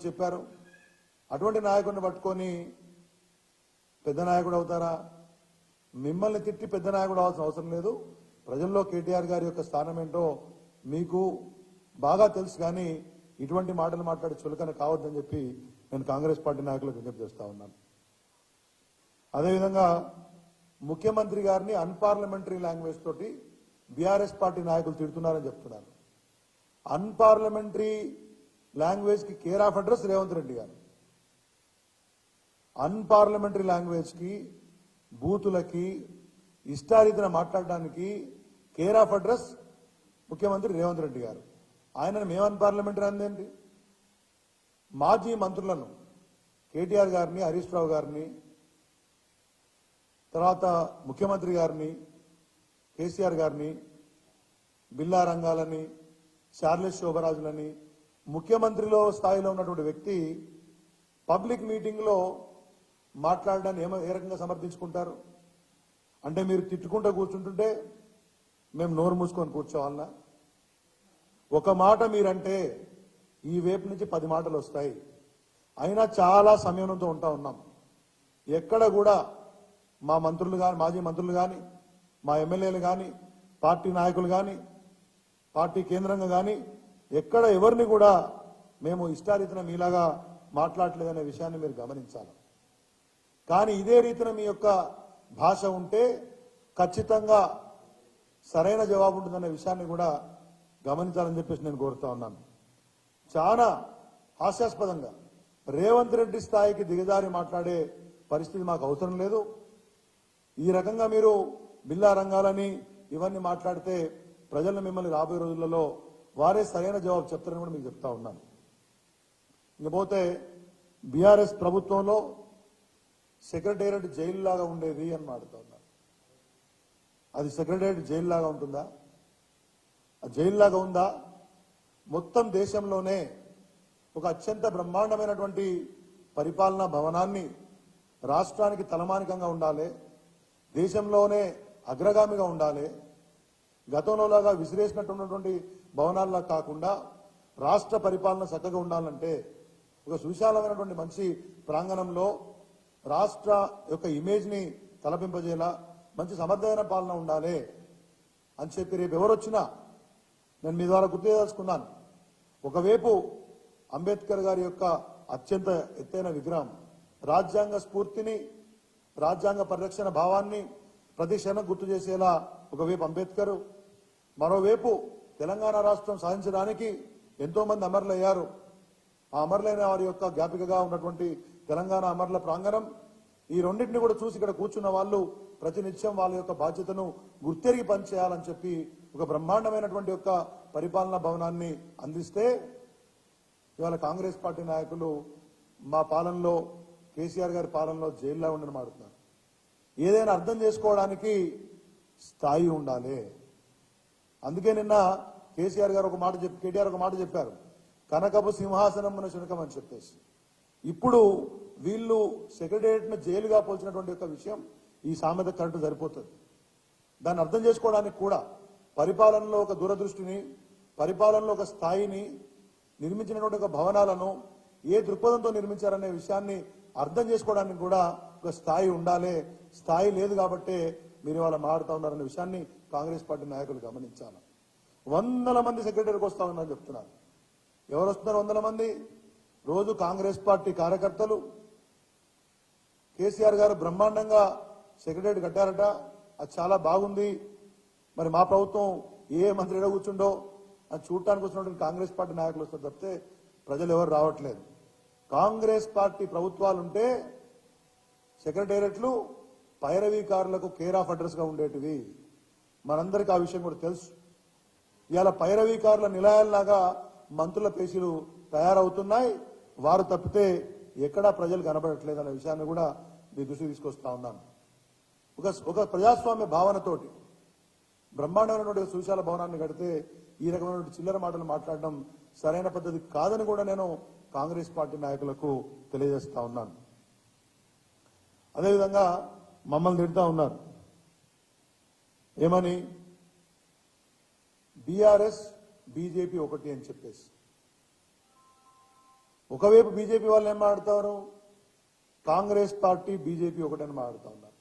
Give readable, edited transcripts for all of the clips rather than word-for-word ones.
చెప్పారు. అటువంటి నాయకుడిని పట్టుకొని పెద్ద నాయకుడు అవుతారా? మిమ్మల్ని తిట్టి పెద్ద నాయకుడు అవ్వాల్సిన అవసరం లేదు. ప్రజల్లో కేటీఆర్ గారి యొక్క స్థానం ఏంటో మీకు బాగా తెలుసు. కానీ ఇటువంటి మాటలు మాట్లాడి చులకన కావద్దని చెప్పి నేను కాంగ్రెస్ పార్టీ నాయకులకు విజ్ఞప్తి చేస్తా ఉన్నాను. అదేవిధంగా ముఖ్యమంత్రి గారిని అన్పార్లమెంటరీ లాంగ్వేజ్ తోటి బీఆర్ఎస్ పార్టీ నాయకులు తిడుతున్నారని చెప్తున్నారు. అన్పార్లమెంటరీ లాంగ్వేజ్ కి care of address Revanth Reddy గారు. అన్పార్లమెంటరీ లాంగ్వేజ్ కి బూతులకి ఇష్టారీతిన మాట్లాడడానికి కేర్ ఆఫ్ అడ్రస్ ముఖ్యమంత్రి రేవంత్ రెడ్డి గారు. ఆయనను మేము అన్పార్లమెంటరీ అందేంటి? మాజీ మంత్రులను కేటీఆర్ గారిని, హరీష్ రావు గారిని, తర్వాత ముఖ్యమంత్రి గారిని, కేసీఆర్ గారిని, బిల్లా రంగాలని, చార్లెస్ శోభరాజులని, ముఖ్యమంత్రిలో స్థాయిలో ఉన్నటువంటి వ్యక్తి పబ్లిక్ మీటింగ్ లో మాట్లాడడాన్ని ఏ రకంగా సమర్థించుకుంటారు? అంటే మీరు తిట్టుకుంటూ కూర్చుంటుంటే మేము నోరు మూసుకొని కూర్చోవాలన్నా? ఒక మాట మీరంటే ఈ వైపు నుంచి 10 మాటలు వస్తాయి. అయినా చాలా సంయమనంతో ఉంటా ఉన్నాం. ఎక్కడ కూడా మా మంత్రులు కానీ, మాజీ మంత్రులు కానీ, మా ఎమ్మెల్యేలు కానీ, పార్టీ నాయకులు కానీ, పార్టీ కేంద్రంగా కానీ ఎక్కడ ఎవరిని కూడా మేము ఇష్టారీతిన మీలాగా మాట్లాడలేదనే విషయాన్ని మీరు గమనించాలి. కానీ ఇదే రీతిన మీ యొక్క భాష ఉంటే ఖచ్చితంగా సరైన జవాబు ఉంటుందనే విషయాన్ని కూడా గమనించాలని చెప్పేసి నేను కోరుతా ఉన్నాను. చాలా హాస్యాస్పదంగా రేవంత్ రెడ్డి స్థాయికి దిగజారి మాట్లాడే పరిస్థితి మాకు అవసరం లేదు. ఈ రకంగా మీరు బిల్లా రంగాలని ఇవన్నీ మాట్లాడితే ప్రజలను మిమ్మల్ని రాబోయే రోజులలో వారే సరైన జవాబు చెప్తారని కూడా మీకు చెప్తా ఉన్నాను. ఇకపోతే బీఆర్ఎస్ ప్రభుత్వంలో సెక్రటేరియట్ జైలు లాగా ఉండేది అని మాట్లాడుతూ ఉన్నారు. అది సెక్రటేరియట్ జైలు లాగా ఉంటుందా? జైలు లాగా ఉందా? మొత్తం దేశంలోనే ఒక అత్యంత బ్రహ్మాండమైనటువంటి పరిపాలనా భవనాన్ని రాష్ట్రానికి తలమానికంగా ఉండాలి, దేశంలోనే అగ్రగామిగా ఉండాలి, గతంలోలాగా విసిరేసినటువంటి భవనాల్లా కాకుండా రాష్ట్ర పరిపాలన చక్కగా ఉండాలంటే ఒక సువిశాలమైనటువంటి మంచి ప్రాంగణంలో రాష్ట్ర యొక్క ఇమేజ్ ని తలపింపజేలా మంచి సమర్థమైన పాలన ఉండాలి అని చెప్పి రేపు ఎవరొచ్చినా నేను మీ ద్వారా గుర్తు చేసుకున్నాను. ఒకవైపు అంబేద్కర్ గారి యొక్క అత్యంత ఎత్తైన విగ్రహం రాజ్యాంగ స్ఫూర్తిని, రాజ్యాంగ పరిరక్షణ భావాన్ని ప్రతి క్షణం గుర్తు చేసేలా ఒకవైపు అంబేద్కర్, మరోవైపు తెలంగాణ రాష్ట్రం సాధించడానికి ఎంతో మంది అమరులయ్యారు. ఆ అమరులైన వారి యొక్క జ్ఞాపికగా ఉన్నటువంటి తెలంగాణ అమరుల ప్రాంగణం, ఈ రెండింటిని కూడా చూసి ఇక్కడ కూర్చున్న వాళ్ళు ప్రతినిత్యం వాళ్ళ యొక్క బాధ్యతను గుర్తెరిగి పనిచేయాలని చెప్పి ఒక బ్రహ్మాండమైనటువంటి యొక్క పరిపాలనా భవనాన్ని అందిస్తే ఇవాళ కాంగ్రెస్ పార్టీ నాయకులు మా పాలనలో, కేసీఆర్ గారి పాలనలో జైల్లో ఉండని మాడుతున్నారు. ఏదైనా అర్థం చేసుకోవడానికి స్థాయి ఉండాలి. అందుకే నిన్న కేటీఆర్ ఒక మాట చెప్పారు, కనకపు సింహాసనం శునకం అని చెప్పేసి. ఇప్పుడు వీళ్ళు సెక్రటేరియట్ ను జైలుగా పోల్చినటువంటి యొక్క విషయం ఈ సామెత కరెక్ట్ సరిపోతుంది. దాన్ని అర్థం చేసుకోవడానికి కూడా పరిపాలనలో ఒక దూరదృష్టిని, పరిపాలనలో ఒక స్థాయిని, నిర్మించినటువంటి ఒక భవనాలను ఏ దృక్పథంతో నిర్మించారనే విషయాన్ని అర్థం చేసుకోవడానికి కూడా ఒక స్థాయి ఉండాలి. స్థాయి లేదు కాబట్టే మీరు ఇవాళ మాట్లాడుతూ ఉన్నారనే విషయాన్ని కాంగ్రెస్ పార్టీ నాయకులు గమనించాలి. 100 మంది సెక్రటరీకి వస్తా ఉన్నారని చెప్తున్నారు. ఎవరు వస్తున్నారు? 100 మంది. రోజు కాంగ్రెస్ పార్టీ కార్యకర్తలు కేసీఆర్ గారు బ్రహ్మాండంగా సెక్రటరీ కట్టారట, అది చాలా బాగుంది, మరి మా ప్రభుత్వం ఏ మంత్రి ఎడ కూర్చుండో అని చూడటానికి వచ్చినటువంటి కాంగ్రెస్ పార్టీ నాయకులు వస్తారు తప్పితే ప్రజలు ఎవరు రావట్లేదు. కాంగ్రెస్ పార్టీ ప్రభుత్వాలుంటే సెక్రటేరియట్లు పైరవీకారులకు కేర్ ఆఫ్ అడ్రస్ గా ఉండేటివి. మనందరికీ ఆ విషయం కూడా తెలుసు. ఇవాళ పైరవీకారుల నిలయాల్లాగా మంత్రుల పేషీలు తయారవుతున్నాయి. వారు తప్పితే ఎక్కడా ప్రజలు కనబడట్లేదు అనే విషయాన్ని కూడా మీ దృష్టికి తీసుకొస్తా ఉన్నాను. ఒక ప్రజాస్వామ్య భావనతోటి బ్రహ్మాండమైనటువంటి సువిశాల భవనాన్ని కడితే ఈ రకమైన చిల్లర మాటలు మాట్లాడడం సరైన పద్ధతి కాదని కూడా నేను కాంగ్రెస్ పార్టీ నాయకులకు తెలియజేస్తా ఉన్నాను. అదేవిధంగా మమ్మల్ని తిడుతూ ఉన్నారు. ఏమని? బీఆర్ఎస్ బీజేపీ ఒకటి అని చెప్పేసి. ఒకవైపు బీజేపీ వాళ్ళు ఏం మాట్లాడతారు, కాంగ్రెస్ పార్టీ బీజేపీ ఒకటని మాట్లాడుతూ ఉన్నారు.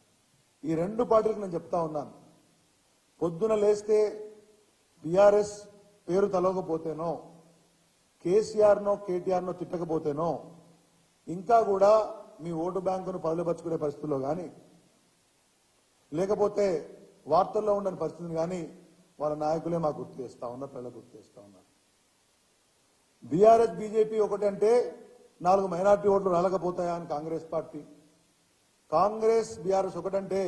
ఈ రెండు పార్టీలకు నేను చెప్తా ఉన్నాను, పొద్దున లేస్తే బీఆర్ఎస్ పేరు తలవకపోతేనో, కేసీఆర్నో కేటీఆర్నో తిట్టకపోతేనో, ఇంకా కూడా మీ ఓటు బ్యాంకును పదులుపరుచుకునే పరిస్థితుల్లో కానీ, లేకపోతే వార్తల్లో ఉండని పరిస్థితిని కానీ వాళ్ళ నాయకులే మాకు గుర్తు చేస్తా ఉన్నారు, ప్రజలకు గుర్తు చేస్తా ఉన్నారు. బీఆర్ఎస్ బీజేపీ ఒకటంటే 4 మైనార్టీ ఓట్లు రాలకపోతాయా అని కాంగ్రెస్ పార్టీ, కాంగ్రెస్ బీఆర్ఎస్ ఒకటంటే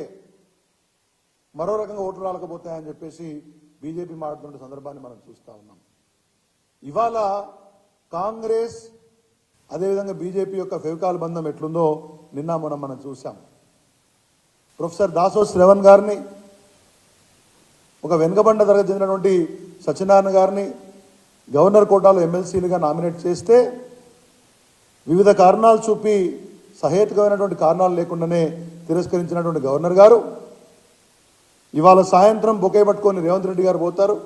మరో రకంగా ఓట్లు రాలకపోతాయని చెప్పేసి బీజేపీ మాట్లాడుతున్న సందర్భాన్ని మనం చూస్తా ఉన్నాం. ఇవాళ కాంగ్రెస్ అదేవిధంగా బీజేపీ యొక్క ఫెవికాల్ బంధం ఎట్లుందో నిన్న మనం చూసాం. ప్రొఫెసర్ దాసో శ్రవణ్ గారిని, ఒక వెనుకబడ్డ తరగతి చెందినటువంటి సత్యనారాయణ గారిని గవర్నర్ కోటాలో ఎమ్మెల్సీలుగా నామినేట్ చేస్తే వివిధ కారణాలు చూపి సహేతుకమైనటువంటి కారణాలు లేకుండానే తిరస్కరించినటువంటి గవర్నర్ గారు ఇవాళ సాయంత్రం బొకే పట్టుకొని రేవంత్ రెడ్డి గారు పోతారు.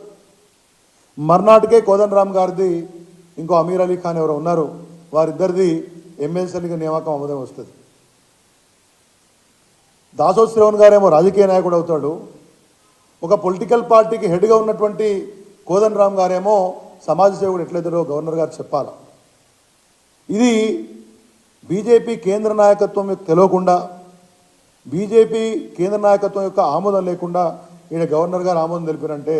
మర్నాటికే కోదండరామ్ గారిది ఇంకో అమీర్ అలీ ఖాన్ ఎవరో ఉన్నారు, వారిద్దరిది ఎమ్మెల్సీలుగా నియామకం అవ్వడం వస్తుంది. దాసో శ్రవణ్ గారేమో రాజకీయ నాయకుడు అవుతాడు, ఒక పొలిటికల్ పార్టీకి హెడ్గా ఉన్నటువంటి కోదండరామ్ గారేమో సమాజ సేవకుడు ఎట్లయితాడో గవర్నర్ గారు చెప్పాలి. ఇది బీజేపీ కేంద్ర నాయకత్వం యొక్క తెలియకుండా, బీజేపీ కేంద్ర నాయకత్వం యొక్క ఆమోదం లేకుండా ఈయన గవర్నర్ గారు ఆమోదం తెలిపారంటే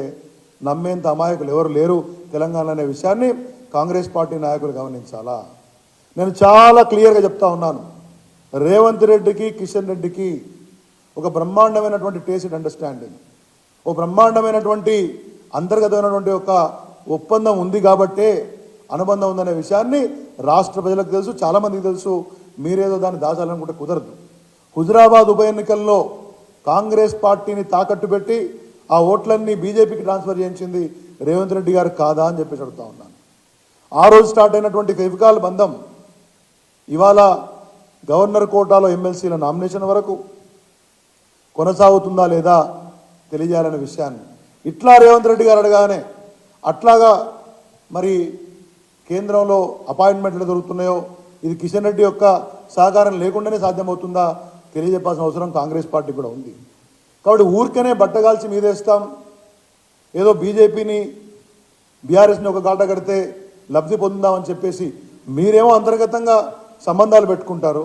నమ్మేంత అమాయకులు ఎవరు లేరు తెలంగాణ అనే విషయాన్ని కాంగ్రెస్ పార్టీ నాయకులు గమనించాలా. నేను చాలా క్లియర్గా చెప్తా ఉన్నాను, రేవంత్ రెడ్డికి కిషన్ రెడ్డికి ఒక బ్రహ్మాండమైనటువంటి టేసిడ్ అండర్స్టాండింగ్, ఓ బ్రహ్మాండమైనటువంటి అంతర్గతమైనటువంటి ఒక ఒప్పందం ఉంది కాబట్టే అనుబంధం ఉందనే విషయాన్ని రాష్ట్ర ప్రజలకు తెలుసు, చాలామందికి తెలుసు. మీరేదో దాన్ని దాచాలనుకుంటే కుదరదు. హుజురాబాద్ ఉప ఎన్నికల్లో కాంగ్రెస్ పార్టీని తాకట్టు పెట్టి ఆ ఓట్లన్నీ బీజేపీకి ట్రాన్స్ఫర్ చేయించింది రేవంత్ రెడ్డి గారు కాదా అని చెప్పేసి అడుగుతా ఉన్నాను. ఆ రోజు స్టార్ట్ అయినటువంటి ఫెవికాల్ బంధం ఇవాళ గవర్నర్ కోటాలో ఎమ్మెల్సీల నామినేషన్ వరకు కొనసాగుతుందా లేదా తెలియజేయాలనే విషయాన్ని ఇట్లా రేవంత్ రెడ్డి గారు అడగానే అట్లాగా మరి కేంద్రంలో అపాయింట్మెంట్లు దొరుకుతున్నాయో ఇది కిషన్ రెడ్డి యొక్క సహకారం లేకుండానే సాధ్యమవుతుందా తెలియజెప్పాల్సిన అవసరం కాంగ్రెస్ పార్టీ కూడా ఉంది. కాబట్టి ఊరికనే బట్టగాల్చి మీదేస్తాం, ఏదో బీజేపీని బీఆర్ఎస్ని ఒక గాట కడితే లబ్ధి పొందుదామని చెప్పేసి మీరేమో అంతర్గతంగా సంబంధాలు పెట్టుకుంటారు,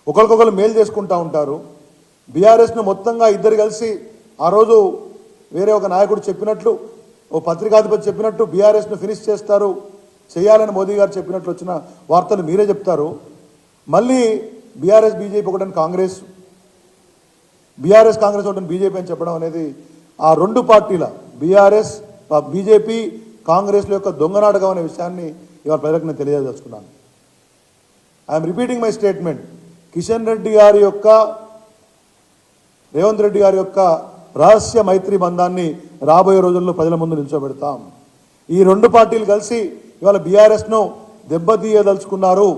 ఒకరికొకరు మేలు చేసుకుంటూ ఉంటారు. బీఆర్ఎస్ను మొత్తంగా ఇద్దరు కలిసి ఆ రోజు వేరే ఒక నాయకుడు చెప్పినట్లు, ఓ పత్రికాధిపతి చెప్పినట్టు బీఆర్ఎస్ను ఫినిష్ చేస్తారు, చేయాలని మోదీ గారు చెప్పినట్లు వచ్చిన వార్తలు మీరే చెప్తారు. మళ్ళీ బీఆర్ఎస్ బీజేపీ ఒకటని కాంగ్రెస్, బీఆర్ఎస్ కాంగ్రెస్ ఒకటని బీజేపీ అని చెప్పడం అనేది ఆ రెండు పార్టీల బీఆర్ఎస్ బీజేపీ కాంగ్రెస్ల యొక్క దొంగనాటకం అనే విషయాన్ని ఇవాళ ప్రజలకు నేను తెలియజేసుకున్నాను. I'm repeating my statement. Kishan Reddy గారి యొక్క రేవంత్ రెడ్డి గారి యొక్క రహస్య మైత్రి బంధాన్ని రాబోయే రోజుల్లో ప్రజల ముందు నిల్చోబెడతాం. ఈ రెండు పార్టీలు కలిసి ఇవాళ బీఆర్ఎస్ను దెబ్బతీయదలుచుకున్నారు,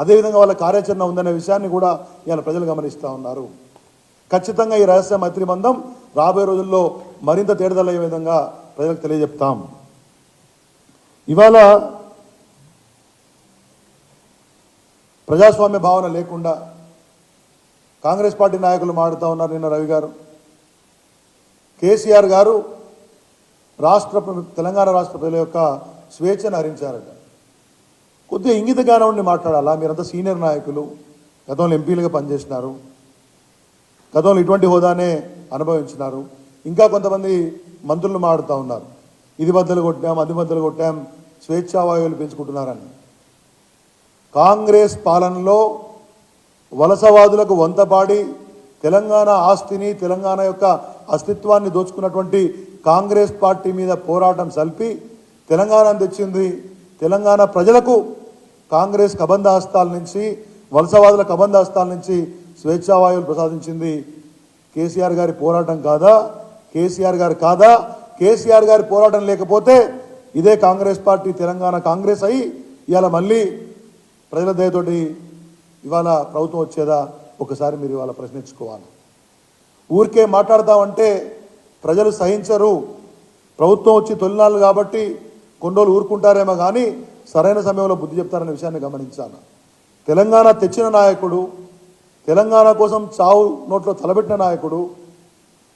అదేవిధంగా వాళ్ళ కార్యాచరణ ఉందనే విషయాన్ని కూడా ఇవాళ ప్రజలు గమనిస్తూ ఉన్నారు. ఖచ్చితంగా ఈ రహస్య మైత్రి బంధం రాబోయే రోజుల్లో మరింత తేడదలయ్యే విధంగా ప్రజలకు తెలియజెప్తాం. ఇవాళ ప్రజాస్వామ్య భావన లేకుండా కాంగ్రెస్ పార్టీ నాయకులు మాట్లాడుతూ ఉన్నారు. నిన్న రవి గారు, కేసీఆర్ గారు తెలంగాణ రాష్ట్ర ప్రజల యొక్క స్వేచ్ఛను హరించారట. కొద్దిగా ఇంగిత జ్ఞానం ఉండి మాట్లాడాలా, మీరంతా సీనియర్ నాయకులు, గతంలో ఎంపీలుగా పనిచేసినారు, గతంలో ఇటువంటి హోదానే అనుభవించినారు. ఇంకా కొంతమంది మంత్రులు మాట్లాడుతూ ఉన్నారు, ఇది బద్దలు కొట్టాం అది బద్దలు కొట్టాం, స్వేచ్ఛావాయువులు పెంచుకుంటున్నారని. కాంగ్రెస్ పాలనలో వలసవాదులకు వంతపాడి తెలంగాణ ఆస్తిని, తెలంగాణ యొక్క అస్తిత్వాన్ని దోచుకున్నటువంటి కాంగ్రెస్ పార్టీ మీద పోరాటం సల్పి తెలంగాణను తెచ్చింది. తెలంగాణ ప్రజలకు కాంగ్రెస్ కబంధ హస్తాల నుంచి, వలసవాదుల కబంధ హస్తాల నుంచి స్వేచ్ఛావాయువులు ప్రసాదించింది. కేసీఆర్ గారి పోరాటం కాదా? కేసీఆర్ గారు కాదా? కేసీఆర్ గారి పోరాటం లేకపోతే ఇదే కాంగ్రెస్ పార్టీ తెలంగాణ కాంగ్రెస్ అయి ఇవాళ మళ్ళీ ప్రజల దయతోటి ఇవాళ ప్రభుత్వం వచ్చేదా? ఒకసారి మీరు ఇవాళ ప్రశ్నించుకోవాలి. ఊరికే మాట్లాడతామంటే ప్రజలు సహించరు. ప్రభుత్వం వచ్చి తొలినాళ్ళు కాబట్టి కొన్ని రోజులు ఊరుకుంటారేమో కానీ సరైన సమయంలో బుద్ధి చెప్తారనే విషయాన్ని గమనించాలి. తెలంగాణ తెచ్చిన నాయకుడు, తెలంగాణ కోసం చావు నోట్లో తలబెట్టిన నాయకుడు,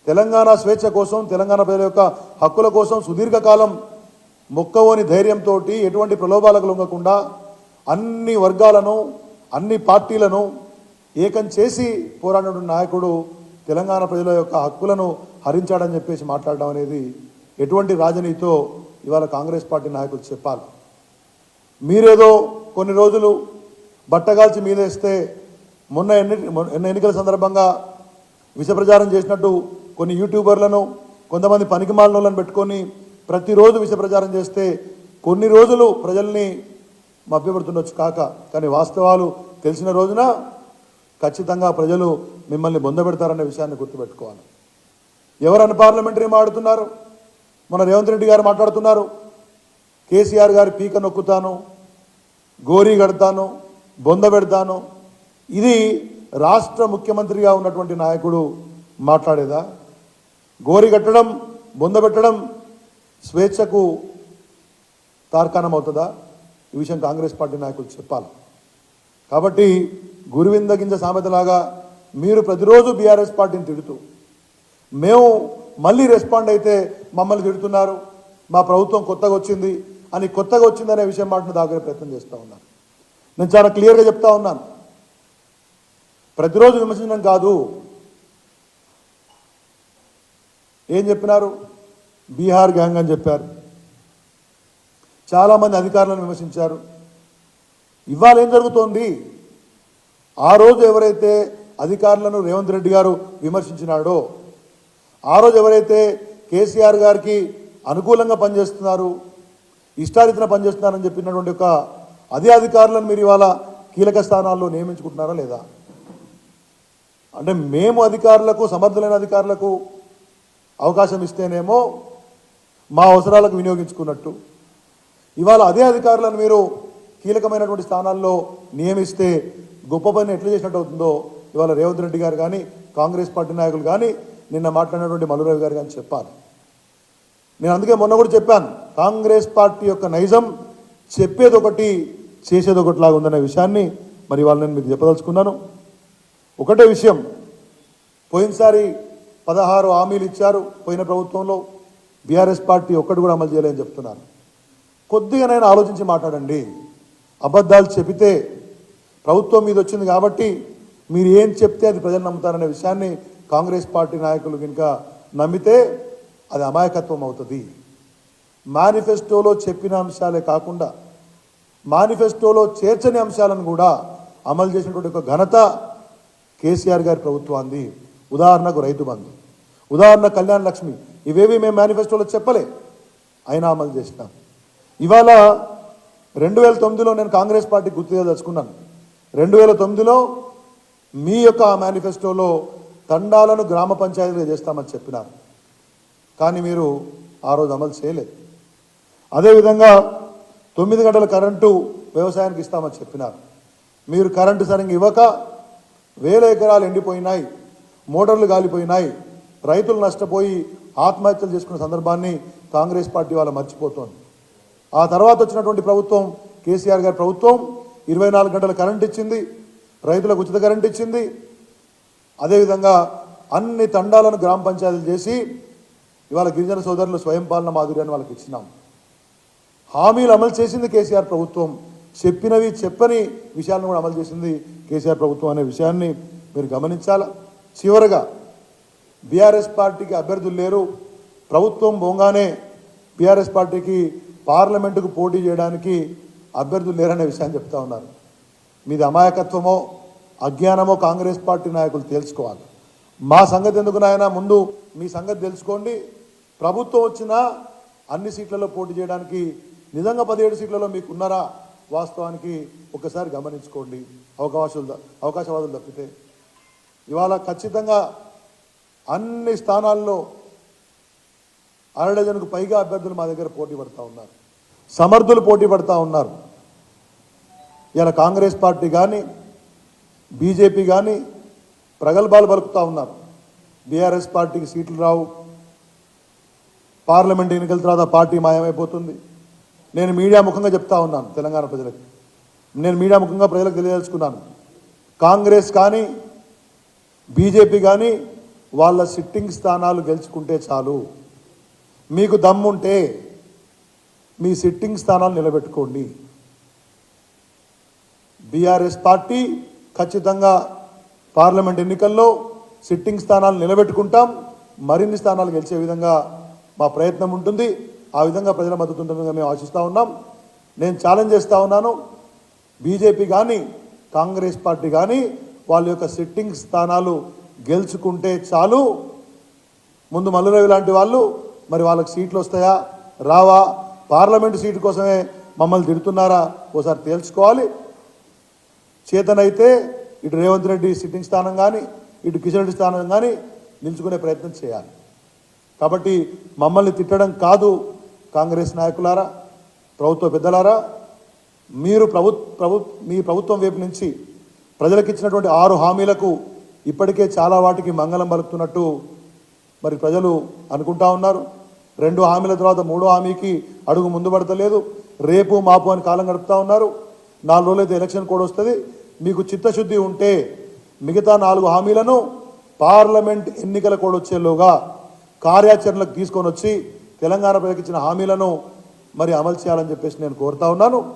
తెలంగాణ స్వేచ్ఛ కోసం, తెలంగాణ ప్రజల యొక్క హక్కుల కోసం సుదీర్ఘకాలం మొక్కవోని ధైర్యంతో ఎటువంటి ప్రలోభాలకు లొంగకుండా అన్ని వర్గాలను, అన్ని పార్టీలను ఏకం చేసి పోరాడిన నాయకుడు తెలంగాణ ప్రజల యొక్క హక్కులను హరించాడని చెప్పేసి మాట్లాడడం అనేది ఎటువంటి రాజనీతితో ఇవాళ కాంగ్రెస్ పార్టీ నాయకులు చెప్పాలి. మీరేదో కొన్ని రోజులు బట్టగాల్చి మీదేస్తే మొన్న ఎన్నికల సందర్భంగా విష ప్రచారం చేసినట్టు కొన్ని యూట్యూబర్లను, కొంతమంది పనికిమాలినోళ్ళని పెట్టుకొని ప్రతిరోజు విష ప్రచారం చేస్తే కొన్ని రోజులు ప్రజల్ని మభ్యపెడుతుండొచ్చు కానీ వాస్తవాలు తెలిసిన రోజున ఖచ్చితంగా ప్రజలు మిమ్మల్ని బొందబెడతారనే విషయాన్ని గుర్తుపెట్టుకోవాలి. ఎవరన్నా పార్లమెంటరీ మాట్లాడుతున్నారు, మన రేవంత్ రెడ్డి గారు మాట్లాడుతున్నారు, కేసీఆర్ గారి పీక నొక్కుతాను, గోరీ కడతాను, బొంద పెడతాను. ఇది రాష్ట్ర ముఖ్యమంత్రిగా ఉన్నటువంటి నాయకుడు మాట్లాడేదా? గోరీ కట్టడం, బొంద పెట్టడం స్వేచ్ఛకు తార్కాణం అవుతుందా? ఈ విషయం కాంగ్రెస్ పార్టీ నాయకులు చెప్పాలి. కాబట్టి గురువింద గింజ సామెతలాగా మీరు ప్రతిరోజు బీఆర్ఎస్ పార్టీని తిడుతూ, మేము మళ్ళీ రెస్పాండ్ అయితే మమ్మల్ని తిడుతున్నారు, మా ప్రభుత్వం కొత్తగా వచ్చింది అని, కొత్తగా వచ్చిందనే విషయం మాటను దాగే ప్రయత్నం చేస్తూ ఉన్నాను. నేను చాలా క్లియర్గా చెప్తా ఉన్నాను, ప్రతిరోజు విమర్శించడం కాదు. ఏం చెప్పినారు? బీహార్ గ్యాంగ్ అని చెప్పారు, చాలామంది అధికారులను విమర్శించారు. ఇవాళ ఏం జరుగుతోంది? ఆ రోజు ఎవరైతే అధికారులను రేవంత్ రెడ్డి గారు విమర్శించినాడో, ఆ రోజు ఎవరైతే కేసీఆర్ గారికి అనుకూలంగా పనిచేస్తున్నారు, ఇష్టారీతిన పనిచేస్తున్నారని చెప్పినటువంటి ఒక అదే అధికారులను మీరు ఇవాళ కీలక స్థానాల్లో నియమించుకుంటున్నారా లేదా? అంటే మేము అధికారులకు, సమర్థులైన అధికారులకు అవకాశం ఇస్తేనేమో మా అవసరాలకు వినియోగించుకున్నట్టు, ఇవాళ అదే అధికారులను మీరు కీలకమైనటువంటి స్థానాల్లో నియమిస్తే గొప్ప పని ఎట్లా చేసినట్టు అవుతుందో ఇవాళ రేవంత్ రెడ్డి గారు కానీ, కాంగ్రెస్ పార్టీ నాయకులు కానీ, నిన్న మాట్లాడినటువంటి మల్లురావు గారు కానీ చెప్పాలి. నేను అందుకే మొన్న కూడా చెప్పాను, కాంగ్రెస్ పార్టీ యొక్క నైజం చెప్పేది ఒకటి, చేసేది ఒకటిలాగా ఉందనే విషయాన్ని మరి ఇవాళ నేను మీకు చెప్పదలుచుకున్నాను. ఒకటే విషయం, పోయినసారి 16 హామీలు ఇచ్చారు పోయిన ప్రభుత్వంలో, బీఆర్ఎస్ పార్టీ ఒక్కటి కూడా అమలు చేయలేదని చెప్తున్నారు. కొద్దిగానైనా ఆలోచించి మాట్లాడండి. అబద్ధాలు చెబితే ప్రభుత్వం మీద వచ్చింది కాబట్టి మీరు ఏం చెప్తే అది ప్రజలు నమ్ముతారనే విషయాన్ని కాంగ్రెస్ పార్టీ నాయకులు కనుక నమ్మితే అది అమాయకత్వం అవుతుంది. మేనిఫెస్టోలో చెప్పిన అంశాలే కాకుండా మేనిఫెస్టోలో చేర్చని అంశాలను కూడా అమలు చేసినటువంటి ఒక ఘనత కేసీఆర్ గారి ప్రభుత్వాన్ని. ఉదాహరణకు రైతు బంధు, ఉదాహరణ కళ్యాణ లక్ష్మి, ఇవేవి మేము మేనిఫెస్టోలో చెప్పలే, అయినా అమలు చేసినాం. ఇవాళ 2009లో నేను కాంగ్రెస్ పార్టీ గుర్తుగా తెలుసుకున్నాను. 2009లో మీ యొక్క మేనిఫెస్టోలో తండాలను గ్రామ పంచాయతీలుగా చేస్తామని చెప్పినారు, కానీ మీరు ఆ రోజు అమలు చేయలేదు. అదేవిధంగా 9 గంటల కరెంటు వ్యవసాయానికి ఇస్తామని చెప్పినారు, మీరు కరెంటు సరిగ్గా ఇవ్వక 1000 ఎకరాలు ఎండిపోయినాయి, మోటార్లు గాలిపోయినాయి, రైతులు నష్టపోయి ఆత్మహత్యలు చేసుకున్న సందర్భాన్ని కాంగ్రెస్ పార్టీ వాళ్ళ మర్చిపోతోంది. ఆ తర్వాత వచ్చినటువంటి ప్రభుత్వం, కేసీఆర్ గారి ప్రభుత్వం 24 గంటల కరెంట్ ఇచ్చింది, రైతులకు ఉచిత కరెంట్ ఇచ్చింది. అదేవిధంగా అన్ని తండాలను గ్రామ పంచాయతీలు చేసి ఇవాళ గిరిజన సోదరులు స్వయం పాలన మాదిరిని వాళ్ళకి ఇచ్చినాం. హామీలు అమలు చేసింది కేసీఆర్ ప్రభుత్వం, చెప్పినవి చెప్పని విషయాలను కూడా అమలు చేసింది కేసీఆర్ ప్రభుత్వం అనే విషయాన్ని మీరు గమనించాలా. చివరగా బీఆర్ఎస్ పార్టీకి అభ్యర్థులు లేరు, ప్రభుత్వం పోగానే బీఆర్ఎస్ పార్టీకి పార్లమెంటుకు పోటీ చేయడానికి అభ్యర్థులు లేరనే విషయాన్ని చెప్తా ఉన్నారు. మీది అమాయకత్వమో అజ్ఞానమో కాంగ్రెస్ పార్టీ నాయకులు తెలుసుకోవాలి. మా సంగతి ఎందుకు నాయన, ముందు మీ సంగతి తెలుసుకోండి. ప్రభుత్వం వచ్చినా అన్ని సీట్లలో పోటీ చేయడానికి నిజంగా 17 సీట్లలో మీకు ఉన్నారా వాస్తవానికి ఒకసారి గమనించుకోండి. అవకాశవాదులు తప్పితే ఇవాళ ఖచ్చితంగా అన్ని స్థానాల్లో 1/2 డజన్కు పైగా అభ్యర్థులు మా దగ్గర పోటీ పడుతూ ఉన్నారు, సమర్థులు పోటీ పడుతూ ఉన్నారు. ఇలా కాంగ్రెస్ పార్టీ కానీ బీజేపీ కానీ ప్రగల్భాలు పలుకుతూ ఉన్నారు. బీఆర్ఎస్ పార్టీకి సీట్లు రావు, పార్లమెంట్ ఎన్నికల తర్వాత పార్టీ మాయమైపోతుంది, నేను మీడియా ముఖంగా చెప్తా ఉన్నాను తెలంగాణ ప్రజలకు, నేను మీడియా ముఖంగా ప్రజలకు తెలియజేసుకున్నాను. కాంగ్రెస్ కానీ బీజేపీ కానీ వాళ్ళ సిట్టింగ్ స్థానాలు గెలుచుకుంటే చాలు. మీకు దమ్ముంటే మీ సిట్టింగ్ స్థానాలు నిలబెట్టుకోండి. బీఆర్ఎస్ పార్టీ ఖచ్చితంగా పార్లమెంట్ ఎన్నికల్లో సిట్టింగ్ స్థానాలు నిలబెట్టుకుంటాం. మరిన్ని స్థానాలు గెలిచే విధంగా మా ప్రయత్నం ఉంటుంది. ఆ విధంగా ప్రజల మద్దతు ఉంటుందని మేము ఆశిస్తూ ఉన్నాం. నేను ఛాలెంజ్ చేస్తూ ఉన్నాను, బీజేపీ కానీ కాంగ్రెస్ పార్టీ కానీ వాళ్ళ యొక్క సిట్టింగ్ స్థానాలు గెలుచుకుంటే చాలు. ముందు మల్లురవి లాంటి వాళ్ళు మరి వాళ్ళకి సీట్లు వస్తాయా రావా, పార్లమెంటు సీటు కోసమే మమ్మల్ని తిడుతున్నారా ఓసారి తేల్చుకోవాలి. చేతనైతే ఇటు రేవంత్ రెడ్డి సిట్టింగ్ స్థానం కానీ ఇటు కిషన్ రెడ్డి స్థానం కానీ నిలుచుకునే ప్రయత్నం చేయాలి. కాబట్టి మమ్మల్ని తిట్టడం కాదు కాంగ్రెస్ నాయకులారా, ప్రభుత్వ పెద్దలారా, మీరు మీ ప్రభుత్వం వైపు నుంచి ప్రజలకు ఇచ్చినటువంటి 6 హామీలకు ఇప్పటికే చాలా వాటికి మంగళం పలుకుతున్నట్టు మరి ప్రజలు అనుకుంటా ఉన్నారు. 2 హామీల తర్వాత 3వ హామీకి అడుగు ముందు పడతలేదు. రేపు మాపు అని కాలం గడుపుతా ఉన్నారు. 4 రోజులైతే ఎలక్షన్ కోడ్ వస్తుంది. మీకు చిత్తశుద్ధి ఉంటే మిగతా 4 హామీలను పార్లమెంట్ ఎన్నికల కోడ్ వచ్చేలోగా కార్యాచరణలకు తీసుకొని వచ్చి తెలంగాణ ప్రజలకు ఇచ్చిన హామీలను మరి అమలు చేయాలని చెప్పేసి నేను కోరుతా ఉన్నాను.